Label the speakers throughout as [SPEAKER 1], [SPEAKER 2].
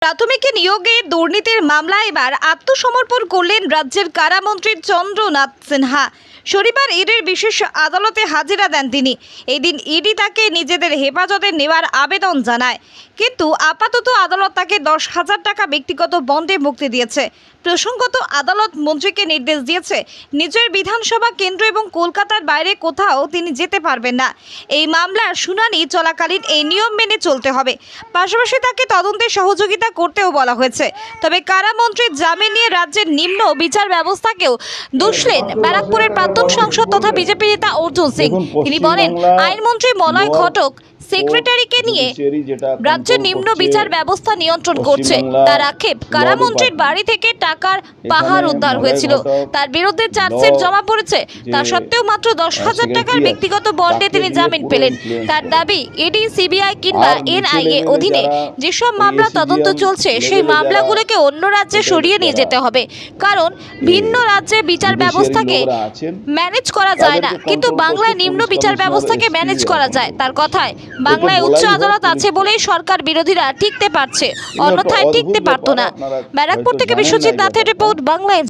[SPEAKER 1] প্রাথমিক নিয়োগে দুর্নীতির মামলায় এবার আত্মসমর্পণ করলেন রাজ্যের কারামন্ত্রী চন্দ্রনাথ সিনহা। শনিবার ইডির বিশেষ আদালতে হাজিরা দেন তিনি। এদিন ইডি তাকে নিজেদের হেফাজতে নেওয়ার আবেদন জানায়, কিন্তু আপাতত আদালত তাকে 10,000 টাকা ব্যক্তিগত বন্ডে মুক্তি দিয়েছে। প্রসঙ্গত, আদালত মন্ত্রীকে নির্দেশ দিয়েছে নিজের বিধানসভা কেন্দ্র এবং কলকাতার বাইরে কোথাও তিনি যেতে পারবেন না। এই মামলার শুনানি চলাকালীন এই নিয়ম মেনে চলতে হবে। পাশাপাশি তাকে তদন্তে সহযোগিতা করতেও বলা হয়েছে। তবে কারামন্ত্রীর জামিন নিয়ে রাজ্যের নিম্ন বিচার ব্যবস্থাকেও দুষলেন ব্যারাকপুরের প্রাক্তন সাংসদ তথা বিজেপি নেতা অর্জুন সিং। তিনি বলেন, আইনমন্ত্রী মলয় ঘটক সেক্রেটারিকে নিয়ে রাজ্যের নিম্ন বিচার ব্যবস্থা নিয়ন্ত্রণ করছে। তার আক্ষেপ, কারামন্ত্রীর বাড়ি থেকে টাকার পাহাড় উদ্ধার হয়েছিল, তার বিরুদ্ধে চার্জশিট জমা পড়েছে। তা সত্ত্বেও মাত্র 10,000 টাকার ব্যক্তিগত বন্ডে তিনি জামিন পেলেন। তার দাবি, ইডি, সিবিআই কিংবা এনআইএ অধীনে যেসব মামলা তদন্ত চলছে সেই মামলাগুলোকে অন্য রাজ্যে সরিয়ে নিয়ে যেতে হবে, কারণ ভিন্ন রাজ্যে বিচার ব্যবস্থাকে ম্যানেজ করা যায় না, কিন্তু বাংলায় নিম্ন বিচার ব্যবস্থাকে ম্যানেজ করা যায়। তার কথায়, বাংলায় উচ্চ আদালত আছে বলেই সরকার বিরোধীরা টিকতে পারছে, অন্যথায় টিকতে পারতো না। ব্যারাকপুর থেকে বিশ্বজিৎ নাথের রিপোর্ট, বাংলায়।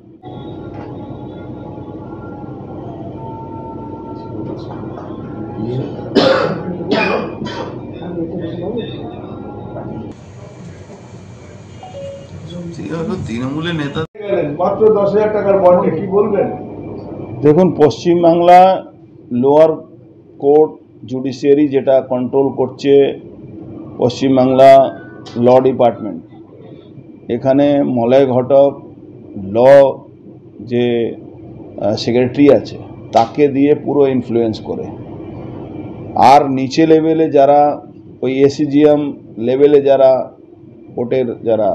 [SPEAKER 2] তৃণমূলের নেতা
[SPEAKER 3] মাত্র 10,000 টাকার বন্ডে কি বলবেন?
[SPEAKER 4] দেখুন, পশ্চিমবাংলা লোয়ার কোর্ট জুডিশিয়ারি যেটা কন্ট্রোল করছে পশ্চিমবাংলা ল ডিপার্টমেন্ট, এখানে মলয় ঘটক ল যে সেক্রেটারি আছে তাকে দিয়ে পুরো ইনফ্লুয়েন্স করে, আর নিচে লেভেলে যারা ওই এসিজিএম লেভেলে যারা কোর্টের যারা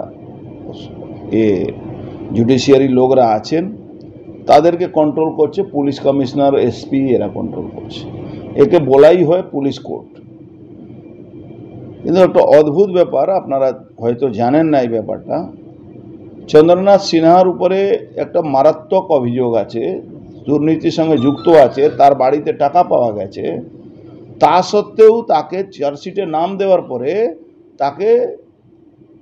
[SPEAKER 4] জুডিশিয়ারি লোকরা আছেন তাদেরকে কন্ট্রোল করছে পুলিশ কমিশনার, এসপি, এরা কন্ট্রোল করছে। একে বলাই হয় পুলিশ কোর্ট। কিন্তু একটা অদ্ভুত ব্যাপার, আপনারা হয়তো জানেন না এই ব্যাপারটা। চন্দ্রনাথ সিনহার উপরে একটা মারাত্মক অভিযোগ আছে, দুর্নীতির সঙ্গে যুক্ত আছে, তার বাড়িতে টাকা পাওয়া গেছে। তা সত্ত্বেও তাকে চার্জশিটে নাম দেওয়ার পরে তাকে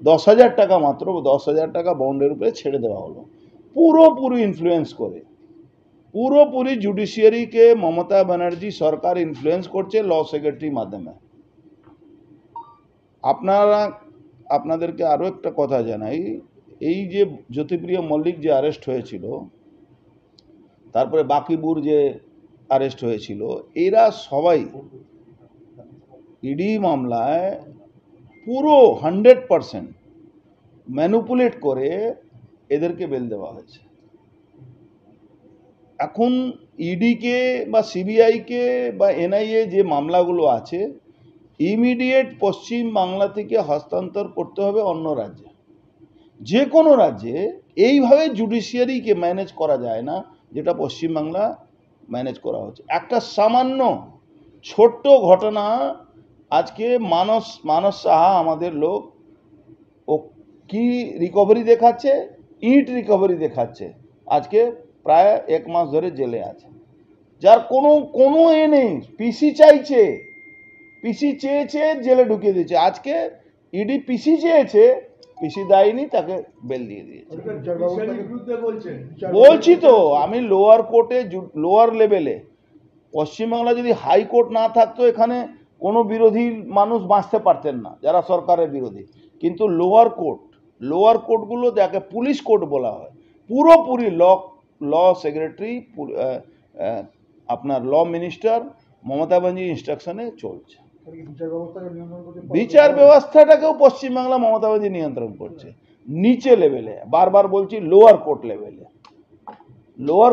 [SPEAKER 4] 10,000 টাকা, মাত্র 10,000 টাকা বন্ডের উপরে ছেড়ে দেওয়া হলো, পুরোপুরি ইনফ্লুয়েন্স করে। পুরোপুরি জুডিশিয়ারিকে মমতা ব্যানার্জি সরকার ইনফ্লুয়েন্স করছে ল সেক্রেটারির মাধ্যমে। আপনাদেরকে আরও একটা কথা জানাই, এই যে জ্যোতিপ্রিয় মল্লিক যে অ্যারেস্ট হয়েছিল, তারপরে বাকিবুর যে অ্যারেস্ট হয়েছিল, এরা সবাই ইডি মামলায় পুরো 100% ম্যানিপুলেট করে এদেরকে বেল দেওয়া হয়েছে। এখন ইডিকে বা সিবিআইকে বা এনআইএ যে মামলাগুলো আছে, ইমিডিয়েট পশ্চিম বাংলা থেকে হস্তান্তর করতে হবে অন্য রাজ্যে। যে কোনো রাজ্যে এইভাবে জুডিশিয়ারিকে ম্যানেজ করা যায় না, যেটা পশ্চিমবাংলা ম্যানেজ করা হচ্ছে। একটা সামান্য ছোট্ট ঘটনা, আজকে মানস সাহা আমাদের লোক, ও কি রিকভারি দেখাচ্ছে, ইট রিকভারি দেখাচ্ছে, আজকে প্রায় 1 মাস ধরে জেলে আছে, যার কোনো এ নেই। পিসি চাইছে, পিসি চেয়েছে, জেলে ঢুকিয়ে দিয়েছে। আজকে ইডি পিসি চেয়েছে, পিসি দেয়নি, তাকে বেল দিয়ে দিয়েছে। বলছি তো আমি, লোয়ার কোর্টে, লোয়ার লেভেলে পশ্চিমবাংলা যদি হাইকোর্ট না থাকতো, এখানে কোনো বিরোধী মানুষ বাঁচতে পারতেন না, যারা সরকারের বিরোধী। কিন্তু লোয়ার কোর্টগুলো যাকে পুলিশ কোর্ট বলা হয়, পুরোপুরি ল সেক্রেটারি, আপনার ল মিনিস্টার মমতা ব্যানার্জি ইনস্ট্রাকশনে চলছে। বিচার ব্যবস্থাটাকেও পশ্চিমবাংলা মমতা ব্যানার্জি নিয়ন্ত্রণ করছে নিচে লেভেলে। বারবার বলছি, লোয়ার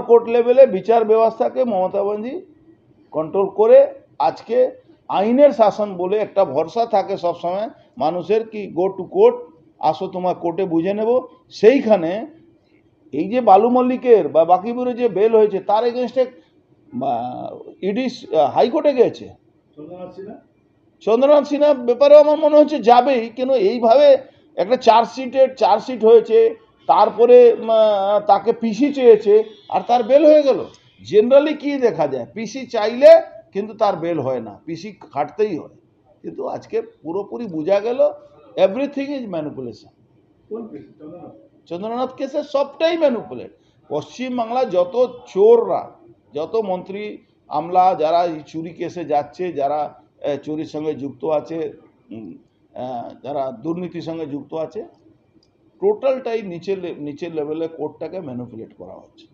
[SPEAKER 4] কোর্ট লেভেলে বিচার ব্যবস্থাকে মমতা ব্যানার্জি কন্ট্রোল করে। আজকে আইনের শাসন বলে একটা ভরসা থাকে সবসময় মানুষের, কি গো টু কোর্ট, আসো তোমার কোর্টে বুঝে নেব। সেইখানে এই যে বালু মল্লিকের বা বাকিবুরের যে বেল হয়েছে, তার এগেনস্টে ইডি হাইকোর্টে গেছে। চন্দ্রনাথ সিনহা ব্যাপারেও আমার মনে হচ্ছে যাবেই, কেন এইভাবে একটা চার্জশিট হয়েছে, তারপরে তাকে পিসি চেয়েছে, আর তার বেল হয়ে গেল। জেনারেলি কি দেখা যায়, পিসি চাইলে কিন্তু তার বেল হয় না, পিসি খাটতেই হয়। কিন্তু আজকে পুরোপুরি বোঝা গেল এভরিথিং ইজ ম্যানিপুলেশন।
[SPEAKER 3] কোন কেস চন্দ্রনাথ?
[SPEAKER 4] চন্দ্রনাথ কেসে সবটাই ম্যানুপুলেট। পশ্চিমবাংলা যত চোররা, যত মন্ত্রী আমলা যারা এই চুরি কেসে যাচ্ছে, যারা চুরির সঙ্গে যুক্ত আছে, যারা দুর্নীতির সঙ্গে যুক্ত আছে, টোটালটাই নিচের লেভেলে কোর্টটাকে ম্যানুপুলেট করা হচ্ছে।